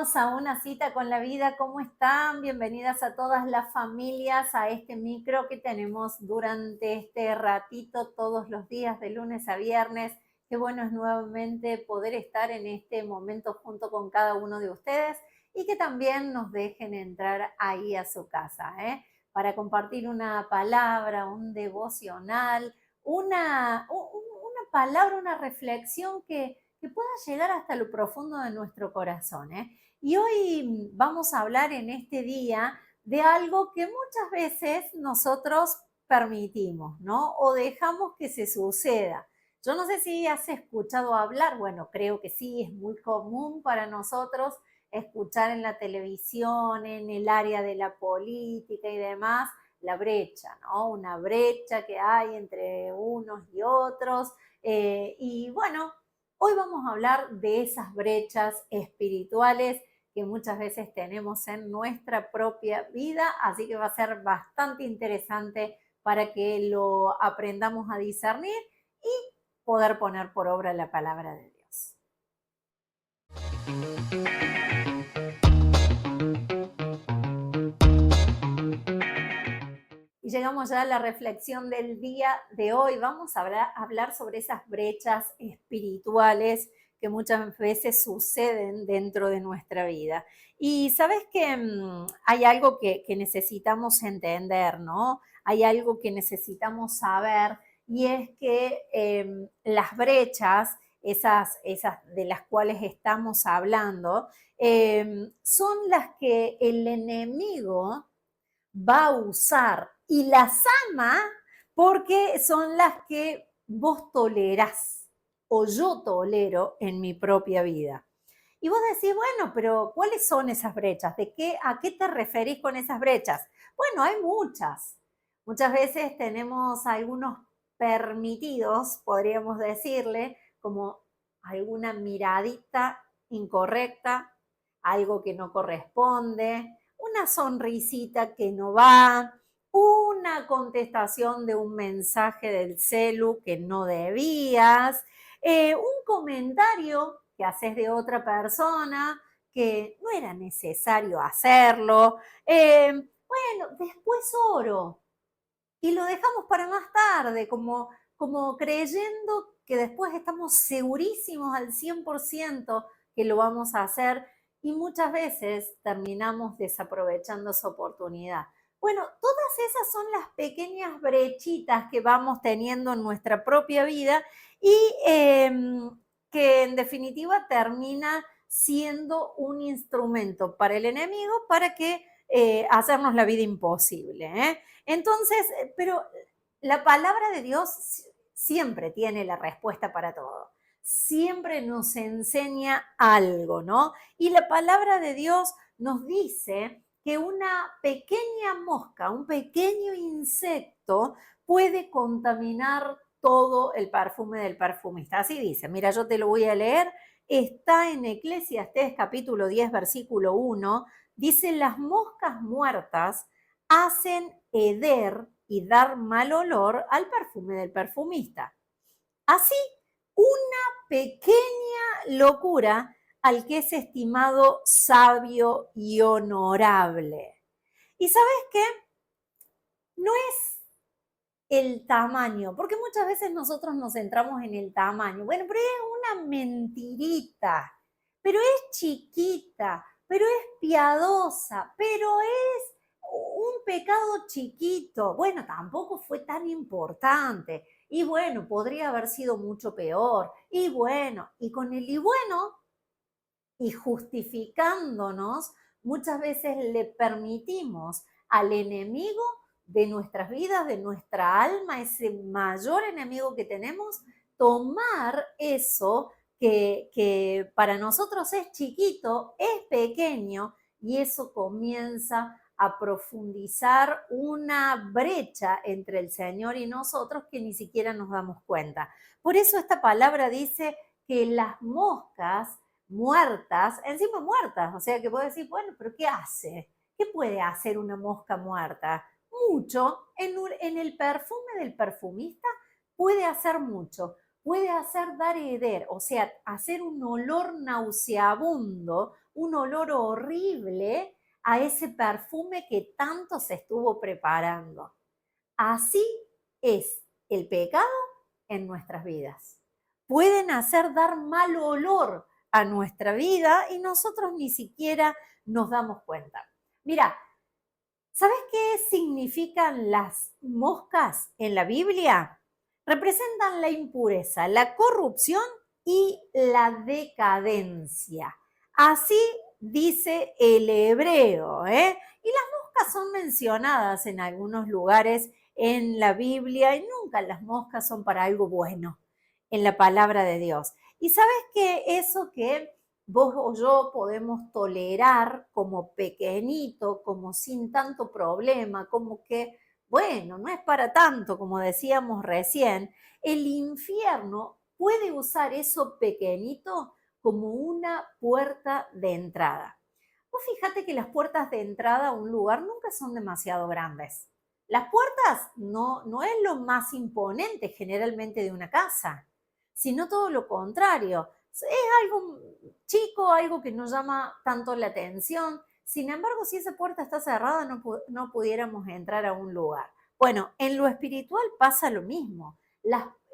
Bienvenidos a una cita con la vida. ¿Cómo están? Bienvenidas a todas las familias a este micro que tenemos durante este ratito todos los días de lunes a viernes. Qué bueno es nuevamente poder estar en este momento junto con cada uno de ustedes y que también nos dejen entrar ahí a su casa, para compartir una palabra, un devocional, una palabra, una reflexión que pueda llegar hasta lo profundo de nuestro corazón, ¿eh? Y hoy vamos a hablar en este día de algo que muchas veces nosotros permitimos, ¿no? O dejamos que se suceda. Yo no sé si has escuchado hablar, bueno, creo que sí, es muy común para nosotros escuchar en la televisión, en el área de la política y demás, la brecha, ¿no? Una brecha que hay entre unos y otros. Y bueno, hoy vamos a hablar de esas brechas espirituales que muchas veces tenemos en nuestra propia vida, así que va a ser bastante interesante para que lo aprendamos a discernir y poder poner por obra la palabra de Dios. Y llegamos ya a la reflexión del día de hoy. Vamos a hablar sobre esas brechas espirituales que muchas veces suceden dentro de nuestra vida. Y sabes que hay algo que necesitamos entender, ¿no? Hay algo que necesitamos saber y es que las brechas, esas de las cuales estamos hablando, son las que el enemigo va a usar y las ama porque son las que vos tolerás o yo tolero en mi propia vida. Y vos decís, bueno, pero ¿cuáles son esas brechas? ¿A qué te referís con esas brechas? Bueno, hay muchas. Muchas veces tenemos algunos permitidos, podríamos decirle, como alguna miradita incorrecta, algo que no corresponde, una sonrisita que no va, una contestación de un mensaje del celu que no debías, un comentario que haces de otra persona que no era necesario hacerlo. Bueno, después oro y lo dejamos para más tarde, como creyendo que después estamos segurísimos al 100% que lo vamos a hacer y muchas veces terminamos desaprovechando esa oportunidad. Bueno, todas esas son las pequeñas brechitas que vamos teniendo en nuestra propia vida y que en definitiva termina siendo un instrumento para el enemigo para que hacernos la vida imposible, ¿eh? Entonces, pero la palabra de Dios siempre tiene la respuesta para todo. Siempre nos enseña algo, ¿no? Y la palabra de Dios nos dice que una pequeña mosca, un pequeño insecto puede contaminar todo el perfume del perfumista. Así dice, mira, yo te lo voy a leer. Está en Eclesiastés capítulo 10, versículo 1. Dice, las moscas muertas hacen heder y dar mal olor al perfume del perfumista. Así, una pequeña locura al que es estimado sabio y honorable. ¿Y sabes qué? No es el tamaño, porque muchas veces nosotros nos centramos en el tamaño. Bueno, pero es una mentirita, pero es chiquita, pero es piadosa, pero es un pecado chiquito. Bueno, tampoco fue tan importante. Y bueno, podría haber sido mucho peor. Y bueno, y con el y bueno, y justificándonos, muchas veces le permitimos al enemigo de nuestras vidas, de nuestra alma, ese mayor enemigo que tenemos, tomar eso que para nosotros es chiquito, es pequeño, y eso comienza a profundizar una brecha entre el Señor y nosotros que ni siquiera nos damos cuenta. Por eso esta palabra dice que las moscas muertas, encima muertas, o sea que puedo decir, bueno, pero ¿qué hace? ¿Qué puede hacer una mosca muerta? Mucho, en el perfume del perfumista puede hacer mucho, puede hacer dar heder, o sea, hacer un olor nauseabundo un olor horrible a ese perfume que tanto se estuvo preparando. Así es el pecado en nuestras vidas. Pueden hacer dar mal olor a nuestra vida y nosotros ni siquiera nos damos cuenta. Mira, ¿sabes qué significan las moscas en la Biblia? Representan la impureza, la corrupción y la decadencia. Así dice el hebreo, ¿eh? Y las moscas son mencionadas en algunos lugares en la Biblia y nunca las moscas son para algo bueno en la palabra de Dios. Y sabes que eso que vos o yo podemos tolerar como pequeñito, como sin tanto problema, como que, bueno, no es para tanto, como decíamos recién, el infierno puede usar eso pequeñito como una puerta de entrada. Vos fíjate que las puertas de entrada a un lugar nunca son demasiado grandes. Las puertas no es lo más imponente generalmente de una casa, sino todo lo contrario. Es algo chico, algo que no llama tanto la atención. Sin embargo, si esa puerta está cerrada, no pudiéramos entrar a un lugar. Bueno, en lo espiritual pasa lo mismo.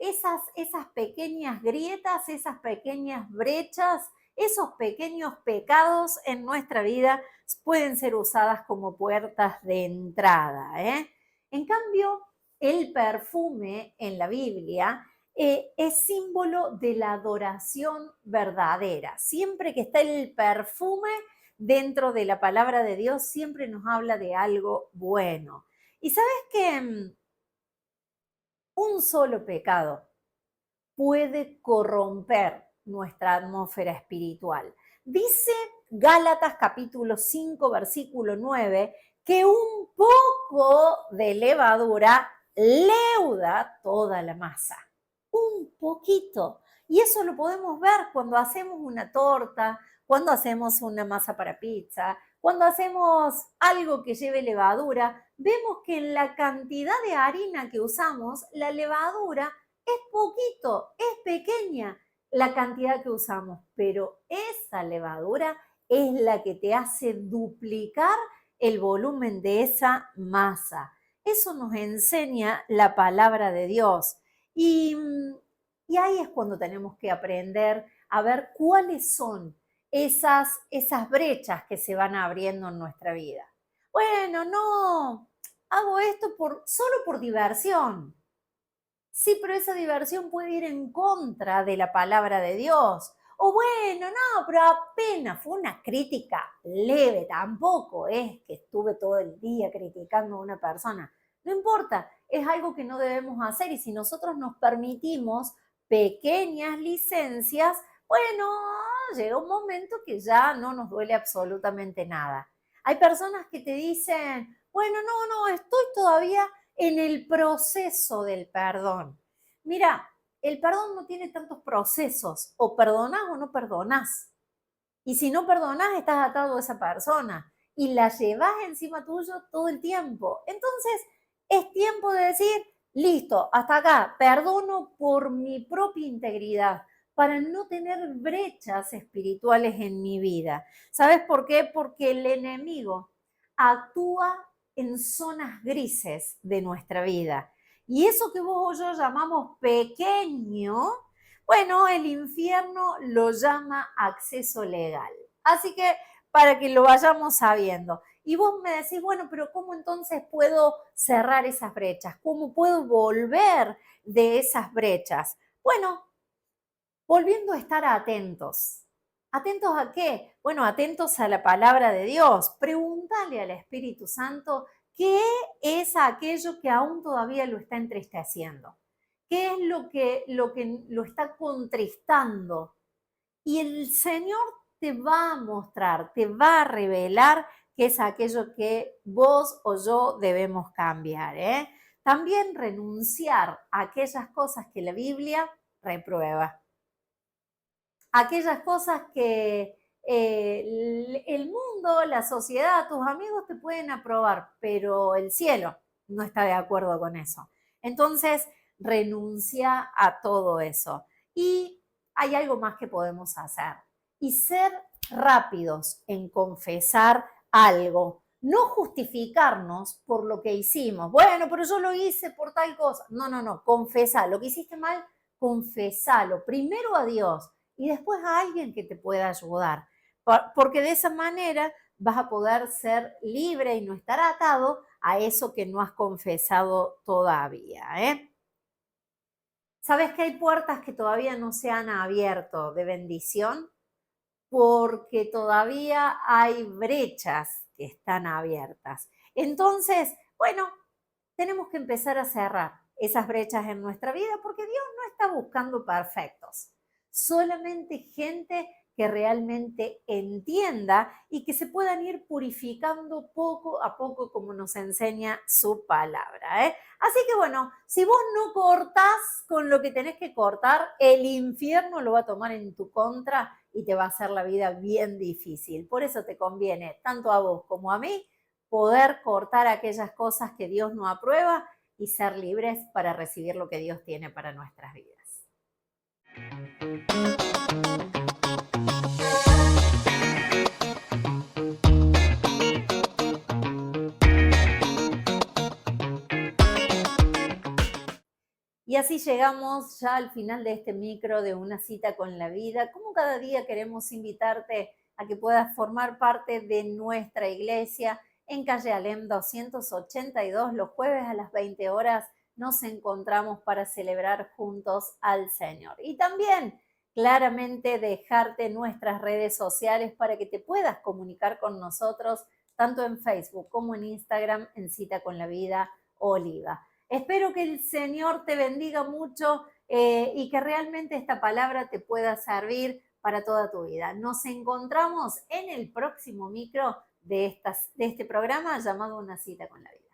Esas pequeñas grietas, esas pequeñas brechas, esos pequeños pecados en nuestra vida pueden ser usadas como puertas de entrada, ¿eh? En cambio, el perfume en la Biblia es símbolo de la adoración verdadera. Siempre que está el perfume dentro de la palabra de Dios, siempre nos habla de algo bueno. Y sabes que un solo pecado puede corromper nuestra atmósfera espiritual. Dice Gálatas capítulo 5, versículo 9, que un poco de levadura leuda toda la masa. Un poquito. Y eso lo podemos ver cuando hacemos una torta, cuando hacemos una masa para pizza, cuando hacemos algo que lleve levadura. Vemos que en la cantidad de harina que usamos, la levadura es poquito, es pequeña la cantidad que usamos, pero esa levadura es la que te hace duplicar el volumen de esa masa. Eso nos enseña la palabra de Dios. Y, y ahí es cuando tenemos que aprender a ver cuáles son esas brechas que se van abriendo en nuestra vida. Bueno, no, hago esto solo por diversión. Sí, pero esa diversión puede ir en contra de la palabra de Dios. O bueno, no, pero apenas fue una crítica leve, tampoco es que estuve todo el día criticando a una persona. No importa, es algo que no debemos hacer y si nosotros nos permitimos pequeñas licencias, bueno, llega un momento que ya no nos duele absolutamente nada. Hay personas que te dicen, bueno, no, estoy todavía en el proceso del perdón. Mira, el perdón no tiene tantos procesos, o perdonás o no perdonás. Y si no perdonás, estás atado a esa persona y la llevas encima tuyo todo el tiempo. Entonces, es tiempo de decir, listo, hasta acá, perdono por mi propia integridad, para no tener brechas espirituales en mi vida. ¿Sabes por qué? Porque el enemigo actúa en zonas grises de nuestra vida. Y eso que vos o yo llamamos pequeño, bueno, el infierno lo llama acceso legal. Así que para que lo vayamos sabiendo. Y vos me decís, bueno, pero ¿cómo entonces puedo cerrar esas brechas? ¿Cómo puedo volver de esas brechas? Bueno, volviendo a estar atentos. ¿Atentos a qué? Bueno, atentos a la palabra de Dios. Pregúntale al Espíritu Santo qué es aquello que aún todavía lo está entristeciendo. ¿Qué es lo que lo está contristando? Y el Señor te va a mostrar, te va a revelar qué es aquello que vos o yo debemos cambiar, ¿eh? También renunciar a aquellas cosas que la Biblia reprueba, aquellas cosas que el mundo, la sociedad, tus amigos te pueden aprobar, pero el cielo no está de acuerdo con eso. Entonces, renuncia a todo eso. Y hay algo más que podemos hacer y ser rápidos en confesar algo, no justificarnos por lo que hicimos. Bueno, pero yo lo hice por tal cosa. No, no, no, confesá. Lo que hiciste mal, confesalo. Primero a Dios y después a alguien que te pueda ayudar. Porque de esa manera vas a poder ser libre y no estar atado a eso que no has confesado todavía, ¿eh? ¿Sabes que hay puertas que todavía no se han abierto de bendición? Porque todavía hay brechas que están abiertas. Entonces, bueno, tenemos que empezar a cerrar esas brechas en nuestra vida porque Dios no está buscando perfectos, solamente gente que realmente entienda y que se puedan ir purificando poco a poco como nos enseña su palabra. Así que bueno, si vos no cortás con lo que tenés que cortar, el infierno lo va a tomar en tu contra y te va a hacer la vida bien difícil. Por eso te conviene, tanto a vos como a mí, poder cortar aquellas cosas que Dios no aprueba y ser libres para recibir lo que Dios tiene para nuestras vidas. Y así llegamos ya al final de este micro de Una cita con la vida. Como cada día queremos invitarte a que puedas formar parte de nuestra iglesia en calle Alem 282, los jueves a las 20 horas nos encontramos para celebrar juntos al Señor. Y también claramente dejarte nuestras redes sociales para que te puedas comunicar con nosotros tanto en Facebook como en Instagram en Cita con la Vida Oliva. Espero que el Señor te bendiga mucho y que realmente esta palabra te pueda servir para toda tu vida. Nos encontramos en el próximo micro de este programa llamado Una cita con la vida.